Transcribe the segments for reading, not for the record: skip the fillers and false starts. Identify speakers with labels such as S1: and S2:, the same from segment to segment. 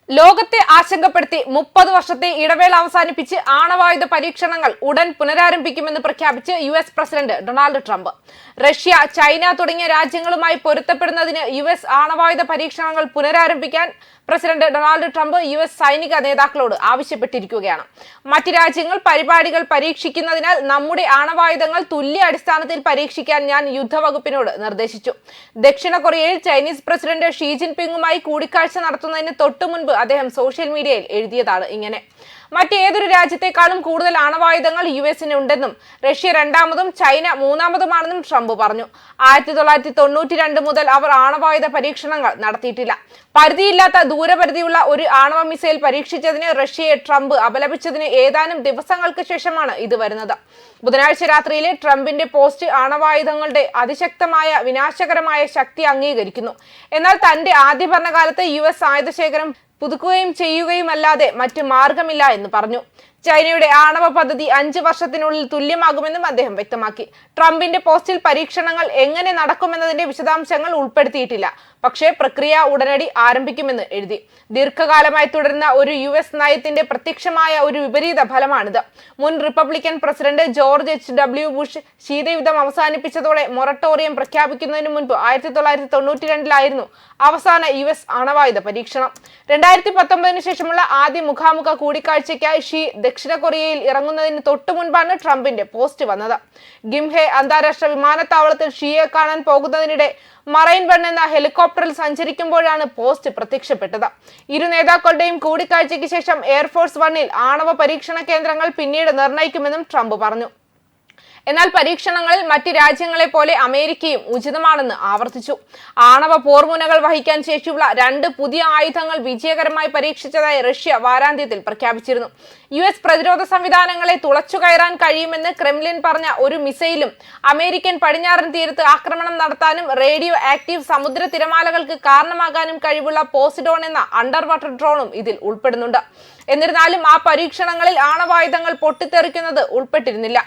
S1: ലോകത്തെ ആശങ്കപ്പെടുത്തി 30 വർഷത്തെ ഇടവേള അവസാനിപ്പിച്ച് ആണവായുധ പരീക്ഷണങ്ങൾ ഉടൻ പുനരാരംഭിക്കുമെന്ന് പ്രഖ്യാപിച്ച് US president Donald Trump. Russia, China തുടങ്ങിയ രാജ്യങ്ങളുമായി പൊരുത്തപ്പെടുന്നതിന് US ആണവായുധ പരീക്ഷണങ്ങൾ പുനരാരംഭിക്കാൻ പ്രസിഡന്റ് ഡൊണാൾഡ് ട്രംപ് US സൈനിക നേതാക്കളോട് ആവശ്യപ്പെട്ടിരിക്കുകയാണ്. മറ്റ് രാജ്യങ്ങൾ പരിപാടികൾ പരീക്ഷിക്കുന്നതിനാൽ നമ്മുടെ ആണവായുധങ്ങൾ തുല്യ അടിസ്ഥാനത്തിൽ പരീക്ഷിക്കാൻ ഞാൻ യുദ്ധവകുപ്പിനോട് നിർദ്ദേശിച്ചു. ദക്ഷിണ കൊറിയയിൽ ചൈനീസ് പ്രസിഡന്റ് ഷീ ജിൻപിങ്ങുമായി കൂടിക്കാഴ്ച നടത്തുന്നതിന് തൊട്ടുമുൻപ് അദ്ദേഹം സോഷ്യൽ മീഡിയയിൽ എഴുതിയതാണ് ഇങ്ങനെ: മറ്റേതൊരു രാജ്യത്തെക്കാളും കൂടുതൽ ആണവായുധങ്ങൾ US-ന് ഉണ്ടെന്നും റഷ്യ രണ്ടാമതും ചൈന മൂന്നാമതുമാണെന്നും ട്രംപ് പറഞ്ഞു. 1992 മുതൽ അവർ ആണവായുധ പരീക്ഷണങ്ങൾ നടത്തിയിട്ടില്ല. പരിധിയില്ലാത്ത ദൂരപരിധിയുള്ള ഒരു ആണവ മിസൈൽ പരീക്ഷിച്ചതിന് റഷ്യയെ ട്രംപ് അപലപിച്ചതിന് ഏതാനും ദിവസങ്ങൾക്ക് ശേഷമാണ് ഇത് വരുന്നത്. ബുധനാഴ്ച രാത്രിയിലെ ട്രംപിന്റെ പോസ്റ്റ് ആണവായുധങ്ങളുടെ അതിശക്തമായ വിനാശകരമായ ശക്തി അംഗീകരിക്കുന്നു. എന്നാൽ തന്റെ ആദ്യ ഭരണകാലത്ത് US ആയുധശേഖരം പുതുക്കുകയും ചെയ്യുകയുമല്ലാതെ മറ്റ് മാർഗമില്ല എന്ന് പറഞ്ഞു. ചൈനയുടെ ആണവ പദ്ധതി 5 വർഷത്തിനുള്ളിൽ തുല്യമാകുമെന്നും അദ്ദേഹം വ്യക്തമാക്കി. ട്രംപിന്റെ പോസ്റ്റിൽ പരീക്ഷണങ്ങൾ എങ്ങനെ നടക്കുമെന്നതിന്റെ വിശദാംശങ്ങൾ ഉൾപ്പെടുത്തിയിട്ടില്ല, പക്ഷേ പ്രക്രിയ ഉടനടി ആരംഭിക്കുമെന്ന് എഴുതി. ദീർഘകാലമായി തുടരുന്ന ഒരു US നയത്തിന്റെ പ്രത്യക്ഷമായ ഒരു വിപരീത ഫലമാണിത്. മുൻ Republican president George H.W. Bush ശീതയുദ്ധം അവസാനിപ്പിച്ചതോടെ മൊറട്ടോറിയം പ്രഖ്യാപിക്കുന്നതിന് മുൻപ് 1992 അവസാന US ആണവായുധ പരീക്ഷണം. 2019 ശേഷമുള്ള ആദ്യ മുഖാമുഖ കൂടിക്കാഴ്ചയ്ക്കായി ഷീ ദക്ഷിണ കൊറിയയിൽ ഇറങ്ങുന്നതിന് തൊട്ടു മുൻപാണ് ട്രംപിന്റെ പോസ്റ്റ് വന്നത്. ഗിംഹെ അന്താരാഷ്ട്ര വിമാനത്താവളത്തിൽ ഷീയെ കാണാൻ പോകുന്നതിനിടെ മറൈൻ വൺ എന്ന ഹെലികോപ്റ്ററിൽ സഞ്ചരിക്കുമ്പോഴാണ് പോസ്റ്റ് പ്രത്യക്ഷപ്പെട്ടത്. ഇരു നേതാക്കളുടെയും കൂടിക്കാഴ്ചയ്ക്ക് ശേഷം എയർഫോഴ്സ് വണ്ണിൽ ആണവ പരീക്ഷണ കേന്ദ്രങ്ങൾ പിന്നീട് നിർണ്ണയിക്കുമെന്നും ട്രംപ് പറഞ്ഞു. എന്നാൽ പരീക്ഷണങ്ങളിൽ മറ്റ് രാജ്യങ്ങളെ പോലെ അമേരിക്കയും ഉചിതമാണെന്ന് ആവർത്തിച്ചു. ആണവ പോർമുനകൾ വഹിക്കാൻ ശേഷിയുള്ള 2 പുതിയ ആയുധങ്ങൾ വിജയകരമായി പരീക്ഷിച്ചതായി റഷ്യ വാരാന്ത്യത്തിൽ പ്രഖ്യാപിച്ചിരുന്നു. US പ്രതിരോധ സംവിധാനങ്ങളെ തുളച്ചുകയറാൻ കഴിയുമെന്ന് ക്രെംലിൻ പറഞ്ഞ ഒരു മിസൈലും അമേരിക്കൻ പടിഞ്ഞാറൻ തീരത്ത് ആക്രമണം നടത്താനും റേഡിയോ ആക്റ്റീവ് സമുദ്ര തിരമാലകൾക്ക് കാരണമാകാനും കഴിവുള്ള പോസിഡോൺ എന്ന അണ്ടർ വാട്ടർ ഡ്രോണും ഇതിൽ ഉൾപ്പെടുന്നുണ്ട്. എന്നിരുന്നാലും ആ പരീക്ഷണങ്ങളിൽ ആണവായുധങ്ങൾ പൊട്ടിത്തെറിക്കുന്നത് ഉൾപ്പെട്ടിരുന്നില്ല.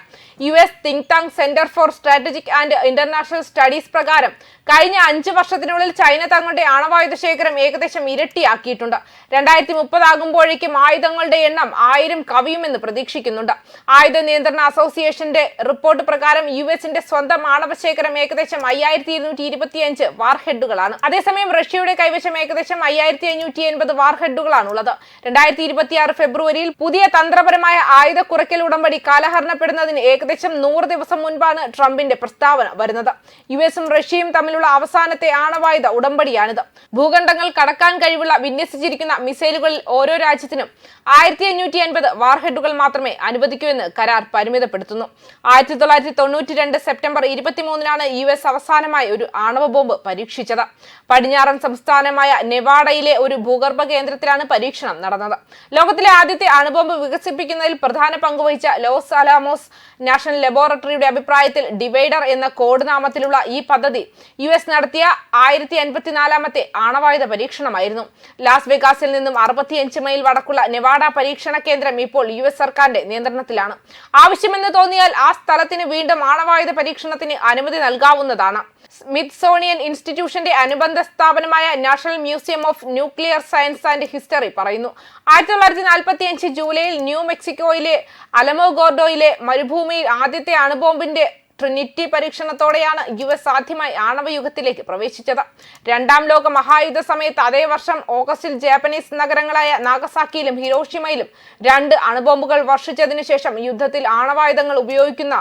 S1: US think tank centre for strategic and international studies പ്രകാരം കഴിഞ്ഞ 5 വർഷത്തിനുള്ളിൽ ചൈന തങ്ങളുടെ ആണവായുധ ശേഖരം ഏകദേശം ഇരട്ടിയാക്കിയിട്ടുണ്ട്. 2030 ആകുമ്പോഴേക്കും ആയുധങ്ങളുടെ എണ്ണം 1000 കവിയുമെന്ന് പ്രതീക്ഷിക്കുന്നുണ്ട്. ആയുധ നിയന്ത്രണ അസോസിയേഷന്റെ റിപ്പോർട്ട് പ്രകാരം US-ന്റെ സ്വന്തം ആണവ ശേഖരം ഏകദേശം 5225 വാർഹെഡുകളാണ്. അതേസമയം റഷ്യയുടെ കൈവശം ഏകദേശം 5580 വാർഹെഡുകളാണുള്ളത്. 2026 ഫെബ്രുവരിയിൽ പുതിയ തന്ത്രപരമായ ആയുധ കുറയ്ക്കൽ ഉടമ്പടി കാലഹരണപ്പെടുന്നതിന് ഏകദേശം 100 ദിവസം മുൻപാണ് ട്രംപിന്റെ പ്രസ്താവന വരുന്നത്. US-ഉം റഷ്യയും തമ്മിലുള്ള അവസാനത്തെ ആണവായുധ ഉടമ്പടിയാണിത്. ഭൂഖണ്ഡങ്ങൾ കടക്കാൻ കഴിവുള്ള വിന്യസിച്ചിരിക്കുന്ന മിസൈലുകളിൽ ഓരോ രാജ്യത്തിനും 1550 വാർഹെഡുകൾ മാത്രമേ അനുവദിക്കൂ എന്ന് കരാർ പരിമിതപ്പെടുത്തുന്നു. 1992 സെപ്റ്റംബർ 23-നാണ് US അവസാനമായി ഒരു ആണവ ബോംബ് പരീക്ഷിച്ചത്. പടിഞ്ഞാറൻ സംസ്ഥാനമായ നെവാഡയിലെ ഒരു ഭൂഗർഭ കേന്ദ്രത്തിലാണ് പരീക്ഷണം നടന്നത്. ലോകത്തിലെ ആദ്യത്തെ അണുബോംബ് വികസിപ്പിക്കുന്നതിൽ പ്രധാന പങ്കുവഹിച്ച ലോസ് അലാമോസ് നാഷണൽ ലബോറട്ടറിയുടെ അഭിപ്രായത്തിൽ ഡിവൈഡർ എന്ന കോഡ് നാമത്തിലുള്ള ഈ പദ്ധതി US നടത്തിയ 1054-ാമത്തെ ആണവായുധ പരീക്ഷണമായിരുന്നു. ലാസ് വെഗാസിൽ നിന്നും 65 മൈൽ വടക്കുള്ള നെവാഡ പരീക്ഷണ കേന്ദ്രം ഇപ്പോൾ US സർക്കാരിന്റെ നിയന്ത്രണത്തിലാണ്. ആവശ്യമെന്ന് തോന്നിയാൽ ആ സ്ഥലത്തിന് വീണ്ടും ആണവായുധ പരീക്ഷണത്തിന് അനുമതി നൽകാവുന്നതാണ്. സ്മിത്സോണിയൻ ഇൻസ്റ്റിറ്റ്യൂഷന്റെ അനുബന്ധ സ്ഥാപനമായ national museum of nuclear science and history പറയുന്നു, 1945 ജൂലൈയിൽ ന്യൂ മെക്സിക്കോയിലെ അലമോഗോർഡോയിലെ മരുഭൂമിയിൽ ആദ്യത്തെ അണുബോംബിന്റെ ട്രിനിറ്റി പരീക്ഷണത്തോടെയാണ് US ആദ്യമായി ആണവയുഗത്തിലേക്ക് പ്രവേശിച്ചത്. 2ാം ലോക മഹായുദ്ധ സമയത്ത് അതേ വർഷം ഓഗസ്റ്റിൽ ജാപ്പനീസ് നഗരങ്ങളായ നാഗസാക്കിയിലും ഹിരോഷിമയിലും 2 അണുബോംബുകൾ വർഷിച്ചതിനു ശേഷം യുദ്ധത്തിൽ ആണവായുധങ്ങൾ ഉപയോഗിക്കുന്ന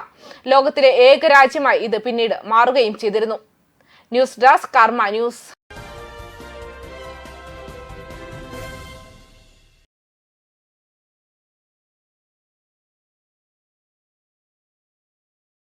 S1: ലോകത്തിലെ ഏക രാജ്യമായി ഇത് പിന്നീട് മാറുകയും ചെയ്തിരുന്നു. ന്യൂസ് ഡെസ്ക് കർമ്മ ന്യൂസ്.